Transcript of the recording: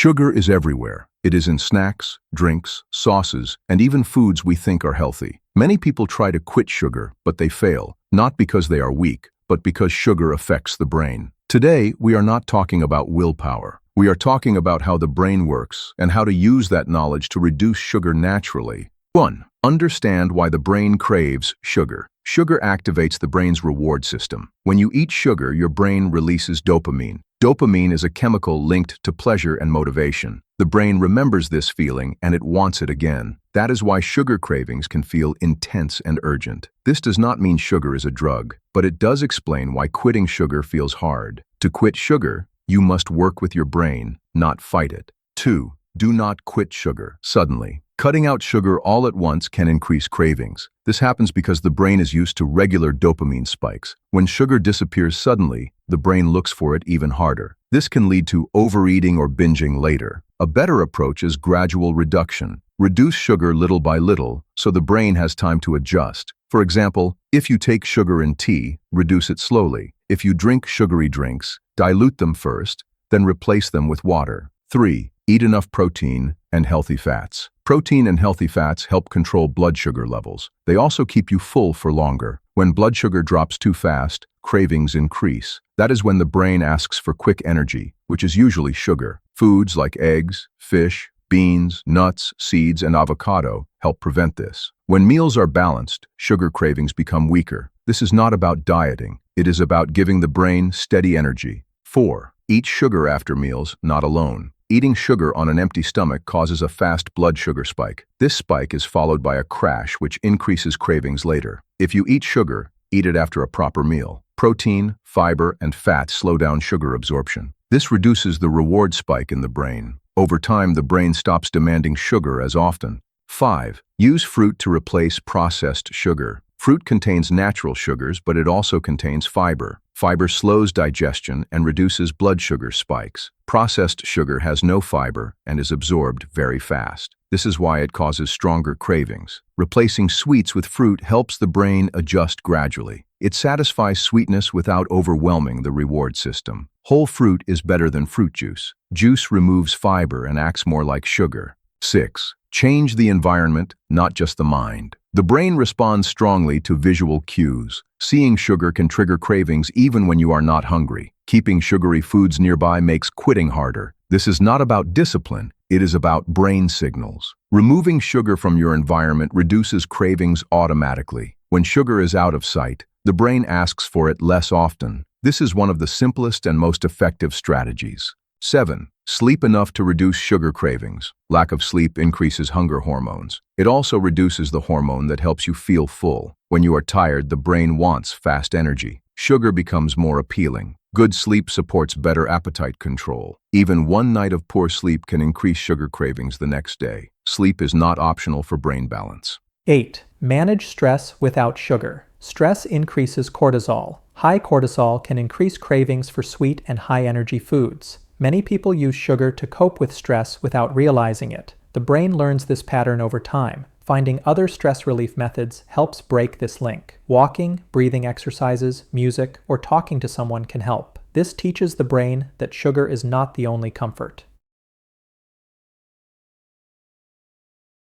Sugar is everywhere. It is in snacks, drinks, sauces, and even foods we think are healthy. Many people try to quit sugar, but they fail, not because they are weak, but because sugar affects the brain. Today, we are not talking about willpower. We are talking about how the brain works and how to use that knowledge to reduce sugar naturally. 1. Understand why the brain craves sugar. Sugar activates the brain's reward system. When you eat sugar, your brain releases dopamine. Dopamine is a chemical linked to pleasure and motivation. The brain remembers this feeling and it wants it again. That is why sugar cravings can feel intense and urgent. This does not mean sugar is a drug, but it does explain why quitting sugar feels hard. To quit sugar, you must work with your brain, not fight it. 2. Do not quit sugar suddenly. Cutting out sugar all at once can increase cravings. This happens because the brain is used to regular dopamine spikes. When sugar disappears suddenly, the brain looks for it even harder. This can lead to overeating or binging later. A better approach is gradual reduction. Reduce sugar little by little so the brain has time to adjust. For example, if you take sugar in tea, reduce it slowly. If you drink sugary drinks, dilute them first, then replace them with water. 3. Eat enough protein and healthy fats. Protein and healthy fats help control blood sugar levels. They also keep you full for longer. When blood sugar drops too fast, cravings increase. That is when the brain asks for quick energy, which is usually sugar. Foods like eggs, fish, beans, nuts, seeds, and avocado help prevent this. When meals are balanced, sugar cravings become weaker. This is not about dieting. It is about giving the brain steady energy. 4. Eat sugar after meals, not alone. Eating sugar on an empty stomach causes a fast blood sugar spike. This spike is followed by a crash which increases cravings later. If you eat sugar, eat it after a proper meal. Protein, fiber, and fat slow down sugar absorption. This reduces the reward spike in the brain. Over time, the brain stops demanding sugar as often. 5. Use fruit to replace processed sugar. Fruit contains natural sugars, but it also contains fiber. Fiber slows digestion and reduces blood sugar spikes. Processed sugar has no fiber and is absorbed very fast. This is why it causes stronger cravings. Replacing sweets with fruit helps the brain adjust gradually. It satisfies sweetness without overwhelming the reward system. Whole fruit is better than fruit juice. Juice removes fiber and acts more like sugar. 6. Change the environment, not just the mind. The brain responds strongly to visual cues. Seeing sugar can trigger cravings even when you are not hungry. Keeping sugary foods nearby makes quitting harder. This is not about discipline, it is about brain signals. Removing sugar from your environment reduces cravings automatically. When sugar is out of sight, the brain asks for it less often. This is one of the simplest and most effective strategies. 7. Sleep enough to reduce sugar cravings. Lack of sleep increases hunger hormones. It also reduces the hormone that helps you feel full. When you are tired, the brain wants fast energy. Sugar becomes more appealing. Good sleep supports better appetite control. Even one night of poor sleep can increase sugar cravings the next day. Sleep is not optional for brain balance. 8. Manage stress without sugar. Stress increases cortisol. High cortisol can increase cravings for sweet and high-energy foods. Many people use sugar to cope with stress without realizing it. The brain learns this pattern over time. Finding other stress relief methods helps break this link. Walking, breathing exercises, music, or talking to someone can help. This teaches the brain that sugar is not the only comfort.